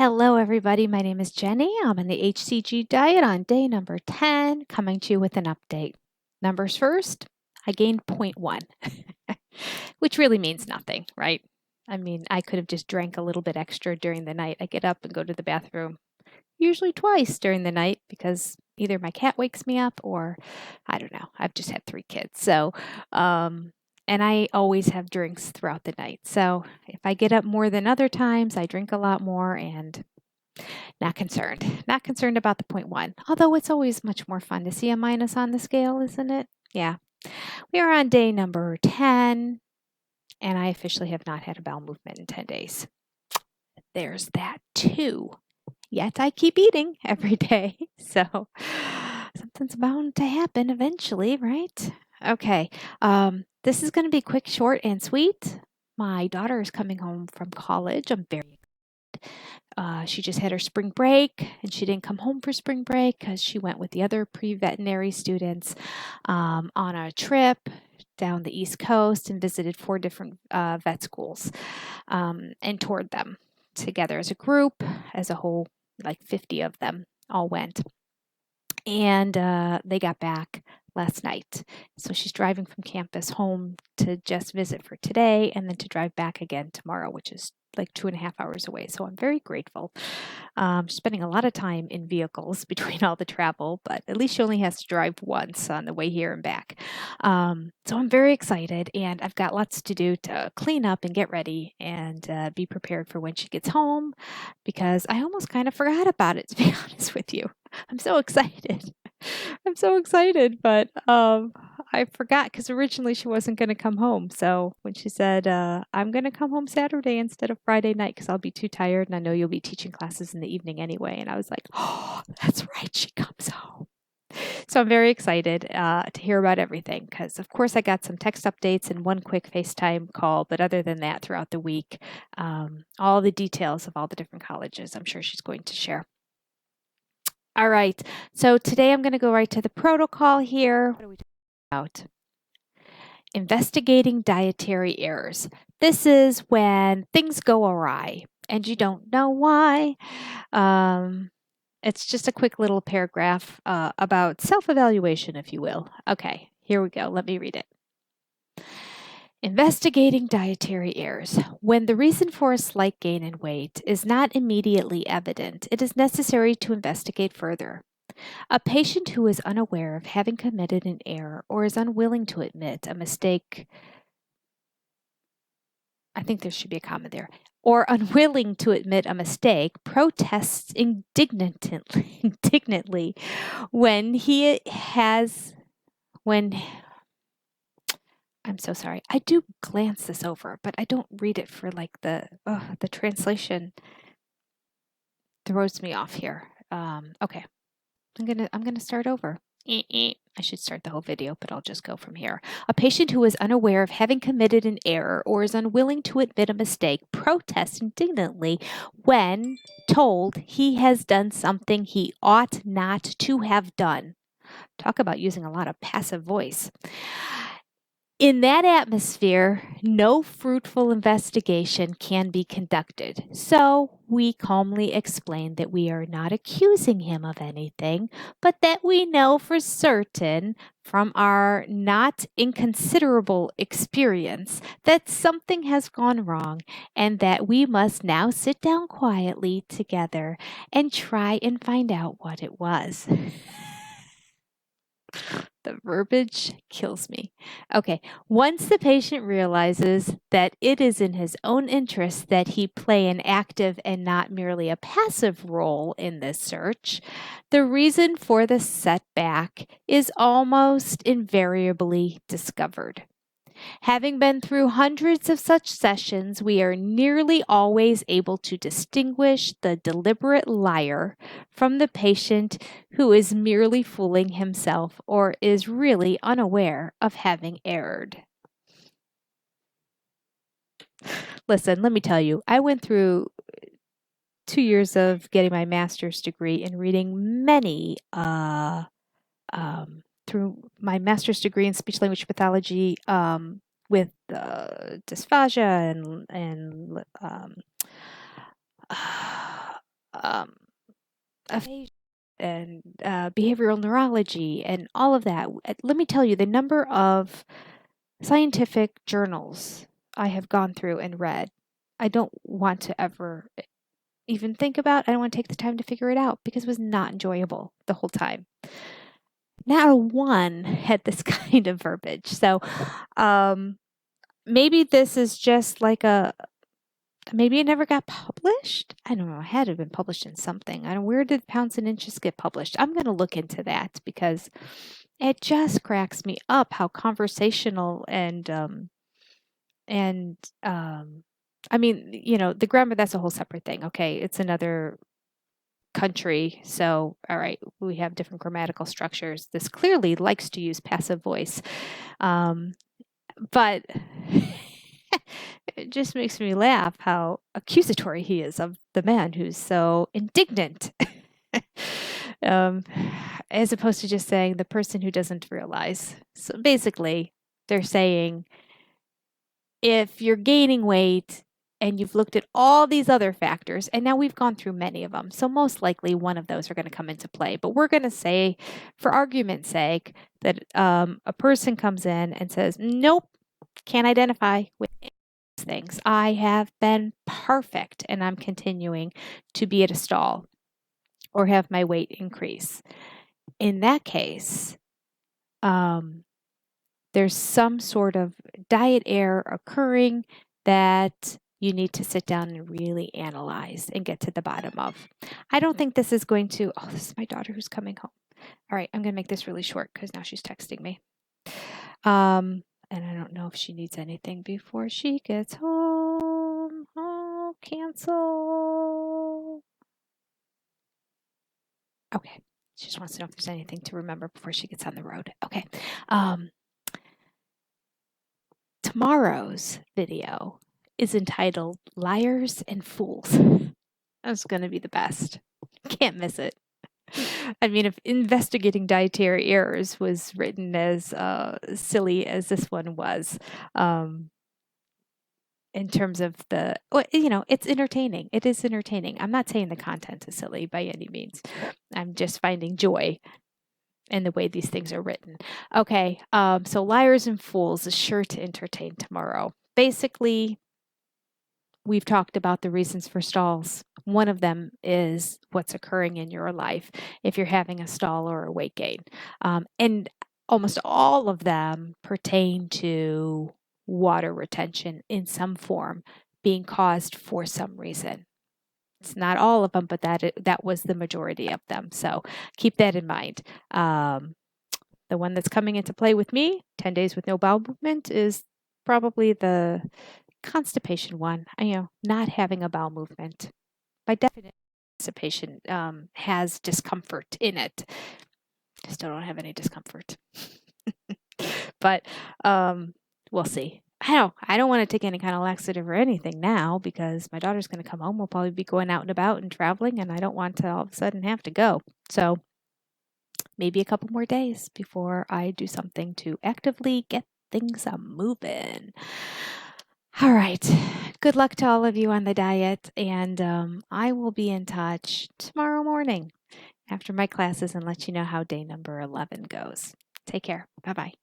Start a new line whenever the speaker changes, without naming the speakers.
Hello, everybody. My name is Jenny. I'm on the HCG diet on day number 10, coming to you with an update. Numbers first, I gained 0.1, which really means nothing, right? I mean, I could have just drank a little bit extra during the night. I get up and go to the bathroom, usually twice during the night because either my cat wakes me up or I don't know. I've just had 3 kids. And I always have drinks throughout the night. So if I get up more than other times, I drink a lot more and not concerned. Not concerned about the 0.1. Although it's always much more fun to see a minus on the scale, isn't it? Yeah. We are on day number 10, and I officially have not had a bowel movement in 10 days. There's that too. Yet I keep eating every day. So something's bound to happen eventually, right? Okay. This is going to be quick, short, and sweet. My daughter is coming home from college. I'm very excited. She just had her spring break, and she didn't come home for spring break because she went with the other pre-veterinary students on a trip down the East Coast and visited 4 different vet schools and toured them together as a group, as a whole, like 50 of them all went. And they got back last night. So she's driving from campus home to just visit for today and then to drive back again tomorrow, which is like 2.5 hours away. So I'm very grateful. She's spending a lot of time in vehicles between all the travel, but at least she only has to drive once on the way here and back. So I'm very excited, and I've got lots to do to clean up and get ready and be prepared for when she gets home, because I almost kind of forgot about it, to be honest with you. I'm so excited. I'm so excited, but I forgot because originally she wasn't going to come home. So when she said, I'm going to come home Saturday instead of Friday night because I'll be too tired and I know you'll be teaching classes in the evening anyway. And I was like, oh, that's right. She comes home. So I'm very excited to hear about everything because, of course, I got some text updates and one quick FaceTime call. But other than that, throughout the week, all the details of all the different colleges, I'm sure she's going to share. All right, so today I'm going to go right to the protocol here. What are we talking about? Investigating dietary errors. This is when things go awry and you don't know why. It's just a quick little paragraph about self-evaluation, if you will. Okay, here we go. Let me read it. Investigating dietary errors. When the reason for a slight gain in weight is not immediately evident, it is necessary to investigate further. A patient who is unaware of having committed an error or is unwilling to admit a mistake, I think there should be a comma there, or unwilling to admit a mistake, protests indignantly I'm so sorry. I do glance this over, but I don't read it for like the translation throws me off here. Okay. I'm gonna start over. I should start the whole video, but I'll just go from here. A patient who is unaware of having committed an error or is unwilling to admit a mistake protests indignantly when told he has done something he ought not to have done. Talk about using a lot of passive voice. In that atmosphere, no fruitful investigation can be conducted. So we calmly explain that we are not accusing him of anything, but that we know for certain from our not inconsiderable experience that something has gone wrong and that we must now sit down quietly together and try and find out what it was. The verbiage kills me. Okay, once the patient realizes that it is in his own interest that he play an active and not merely a passive role in this search, the reason for the setback is almost invariably discovered. Having been through hundreds of such sessions, we are nearly always able to distinguish the deliberate liar from the patient who is merely fooling himself or is really unaware of having erred. Listen, let me tell you, I went through 2 years of getting my master's degree and reading many through my master's degree in speech language pathology with dysphagia and aphasia and behavioral neurology and all of that. Let me tell you, the number of scientific journals I have gone through and read, I don't want to ever even think about. I don't want to take the time to figure it out because it was not enjoyable the whole time. Not one had this kind of verbiage. So maybe this is just like maybe it never got published. I don't know. It had to have been published in something. I don't. Where did Pounds and Inches get published? I'm going to look into that because it just cracks me up how conversational and I mean, the grammar, that's a whole separate thing. Okay, it's another country. So, all right, we have different grammatical structures. This clearly likes to use passive voice. But it just makes me laugh how accusatory he is of the man who's so indignant. As opposed to just saying the person who doesn't realize. So basically, they're saying if you're gaining weight and you've looked at all these other factors, and now we've gone through many of them, so most likely one of those are going to come into play. But we're going to say, for argument's sake, that a person comes in and says, nope, can't identify with any of these things. I have been perfect, and I'm continuing to be at a stall or have my weight increase. In that case, there's some sort of diet error occurring that you need to sit down and really analyze and get to the bottom of. I don't think this is going to, oh, this is my daughter who's coming home. All right, I'm going to make this really short because now she's texting me. And I don't know if she needs anything before she gets home. Oh, cancel. Okay, she just wants to know if there's anything to remember before she gets on the road. Okay. Tomorrow's video is entitled Liars and Fools. That's going to be the best. Can't miss it. I mean, if investigating dietary errors was written as silly as this one was, in terms of it's entertaining. It is entertaining. I'm not saying the content is silly by any means. I'm just finding joy in the way these things are written. Okay, so Liars and Fools is sure to entertain tomorrow. Basically, we've talked about the reasons for stalls. One of them is what's occurring in your life if you're having a stall or a weight gain. And almost all of them pertain to water retention in some form being caused for some reason. It's not all of them, but that was the majority of them. So keep that in mind. The one that's coming into play with me, 10 days with no bowel movement, is probably the constipation one. Not having a bowel movement. By definition, constipation has discomfort in it. I still don't have any discomfort. But we'll see. I don't want to take any kind of laxative or anything now because my daughter's going to come home. We'll probably be going out and about and traveling, and I don't want to all of a sudden have to go. So maybe a couple more days before I do something to actively get things moving. All right. Good luck to all of you on the diet, and I will be in touch tomorrow morning after my classes and let you know how day number 11 goes. Take care. Bye-bye.